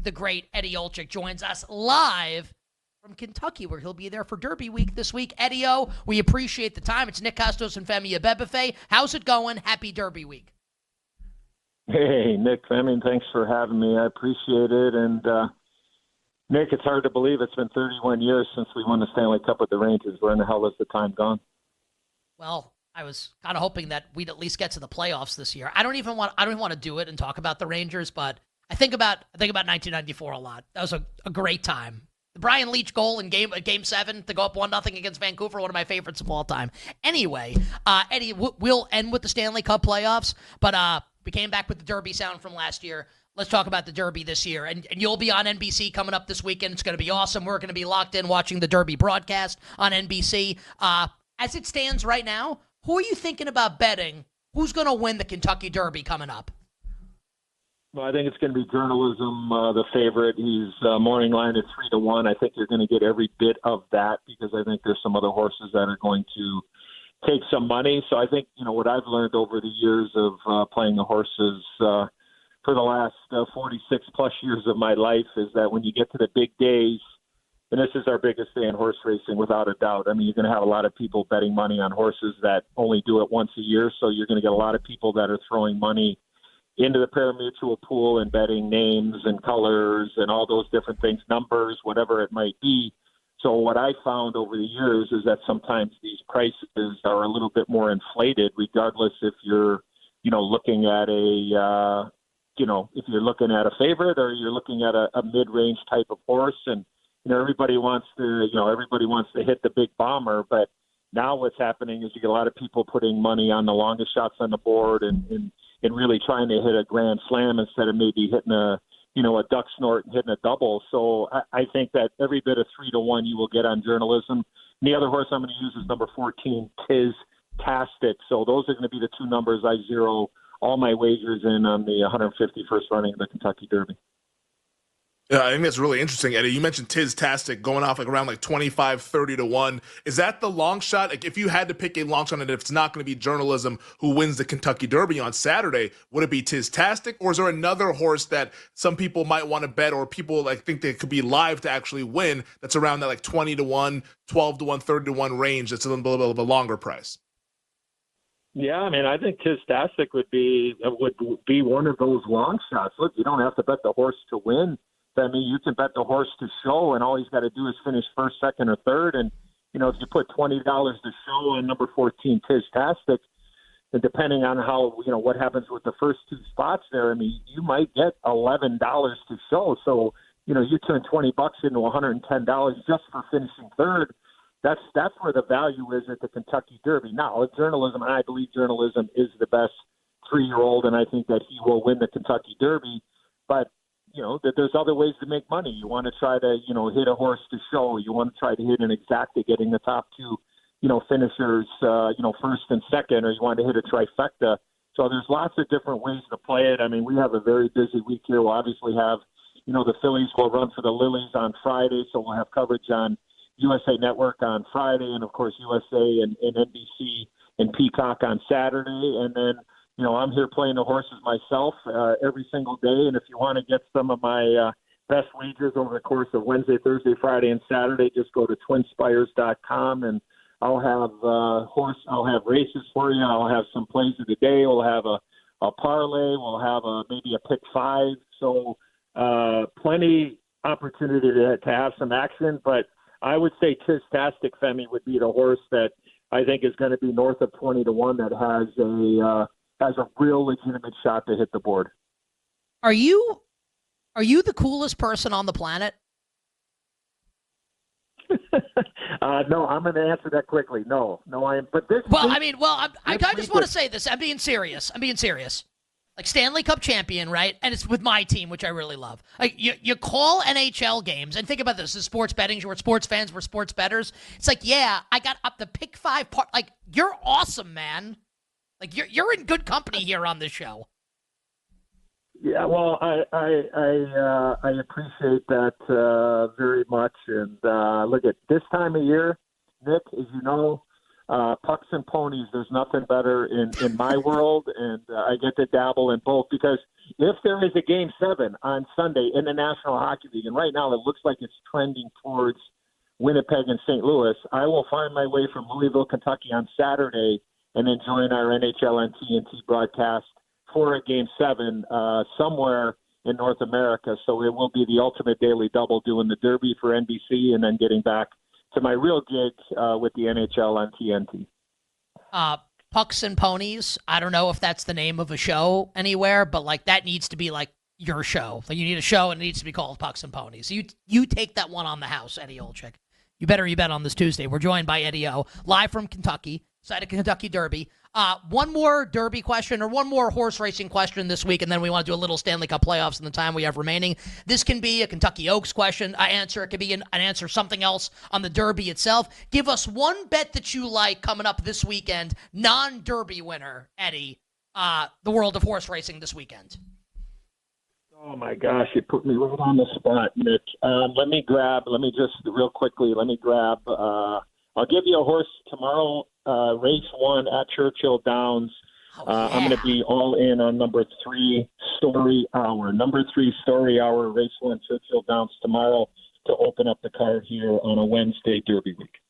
the great Eddie Olczyk joins us live from Kentucky, where he'll be there for Derby Week this week. Eddie-O, we appreciate the time. It's Nick Costos and Femi Abebefe. How's it going? Happy Derby Week. Hey, Nick, thanks for having me. I appreciate it. And, Nick, it's hard to believe it's been 31 years since we won the Stanley Cup with the Rangers. Where in the hell has the time gone? Well, I was kind of hoping that we'd at least get to the playoffs this year. I don't even want to do it and talk about the Rangers, but I think about 1994 a lot. That was a great time. The Brian Leach goal in game 7 to go up 1-0 against Vancouver, one of my favorites of all time. Anyway, Eddie, we'll end with the Stanley Cup playoffs, but we came back with the Derby sound from last year. Let's talk about the Derby this year. And you'll be on NBC coming up this weekend. It's going to be awesome. We're going to be locked in watching the Derby broadcast on NBC. As it stands right now, who are you thinking about betting? Who's going to win the Kentucky Derby coming up? Well, I think it's going to be Journalism, the favorite. He's morning line at 3-1. I think you're going to get every bit of that because I think there's some other horses that are going to take some money. So I think, what I've learned over the years of playing the horses for the last 46 plus years of my life is that when you get to the big days, and this is our biggest day in horse racing without a doubt. I mean, you're going to have a lot of people betting money on horses that only do it once a year. So you're going to get a lot of people that are throwing money into the pari-mutuel pool and betting names and colors and all those different things, numbers, whatever it might be. So what I found over the years is that sometimes these prices are a little bit more inflated, regardless if you're, looking at if you're looking at a favorite or you're looking at a mid-range type of horse. And, everybody wants to hit the big bomber, but now what's happening is you get a lot of people putting money on the longest shots on the board and really trying to hit a grand slam instead of maybe hitting a duck snort and hitting a double. So I think that every bit of 3-1 you will get on Journalism. And the other horse I'm going to use is number 14, Tis-tastic. So those are going to be the two numbers I zero all my wagers in on the 151st running of the Kentucky Derby. Yeah, I think that's really interesting, Eddie. You mentioned Tis-tastic going off around 25-30-1. Is that the long shot? If you had to pick a long shot, and if it's not going to be Journalism who wins the Kentucky Derby on Saturday, would it be Tis-tastic, or is there another horse that some people might want to bet, or people think they could be live to actually win? That's around that 20-1, 12-1, 30-1 range. That's a little bit of a longer price. Yeah, I mean, I think Tis-tastic would be one of those long shots. Look, you don't have to bet the horse to win. I mean, you can bet the horse to show, and all he's got to do is finish first, second, or third. And, if you put $20 to show on number 14, Tis-tastic, and depending on how, what happens with the first two spots there, I mean, you might get $11 to show. So, you turn $20 into $110 just for finishing third. That's where the value is at the Kentucky Derby. Now, Journalism, I believe Journalism is the best 3-year-old, and I think that he will win the Kentucky Derby. But that there's other ways to make money. You want to try to, hit a horse to show. You want to try to hit an exacta, getting the top two, finishers, first and second, or you want to hit a trifecta. So there's lots of different ways to play it. I mean, we have a very busy week here. We'll obviously have, the Phillies will run for the Lilies on Friday, so we'll have coverage on USA Network on Friday, and of course USA and NBC and Peacock on Saturday, and then I'm here playing the horses myself every single day. And if you want to get some of my best wagers over the course of Wednesday, Thursday, Friday, and Saturday, just go to twinspires.com, and I'll have races for you. I'll have some plays of the day. We'll have a parlay. We'll have maybe a pick 5. So plenty opportunity to have some action. But I would say Tis-tastic, Femi, would be the horse that I think is going to be north of 20-1 that has a real legitimate shot to hit the board. Are you the coolest person on the planet? No, I'm going to answer that quickly. No, I am. But I just want to say this. I'm being serious. Like Stanley Cup champion, right? And it's with my team, which I really love. Like you call NHL games, and think about this: this is sports betting. We're sports fans. We're sports bettors. It's like, yeah, I got up the pick 5 part. Like, you're awesome, man. Like, you're in good company here on this show. Yeah, well, I appreciate that very much. And look, at this time of year, Nick, as you know, Pucks and ponies, there's nothing better in my world, and I get to dabble in both because if there is a Game 7 on Sunday in the National Hockey League, and right now it looks like it's trending towards Winnipeg and St. Louis, I will find my way from Louisville, Kentucky on Saturday and then join our NHL and TNT broadcast for a Game 7 somewhere in North America. So it will be the ultimate daily double, doing the Derby for NBC and then getting back to my real gig with the NHL on TNT. Pucks and Ponies. I don't know if that's the name of a show anywhere, but like that needs to be like your show. Like you need a show and it needs to be called Pucks and Ponies. You take that one on the house, Eddie Olczyk. You bet on this Tuesday. We're joined by Eddie O, live from Kentucky, side of Kentucky Derby. One more Derby question or one more horse racing question this week, and then we want to do a little Stanley Cup playoffs in the time we have remaining. This can be a Kentucky Oaks question. Answer. It could be an answer something else on the Derby itself. Give us one bet that you like coming up this weekend, non-Derby winner, Eddie, the world of horse racing this weekend. Oh, my gosh, you put me right on the spot, Nick. Let me grab, I'll give you a horse tomorrow, race 1 at Churchill Downs. I'm going to be all in on number 3, Story Hour. Number 3, Story Hour, race 1, Churchill Downs tomorrow to open up the card here on a Wednesday Derby week.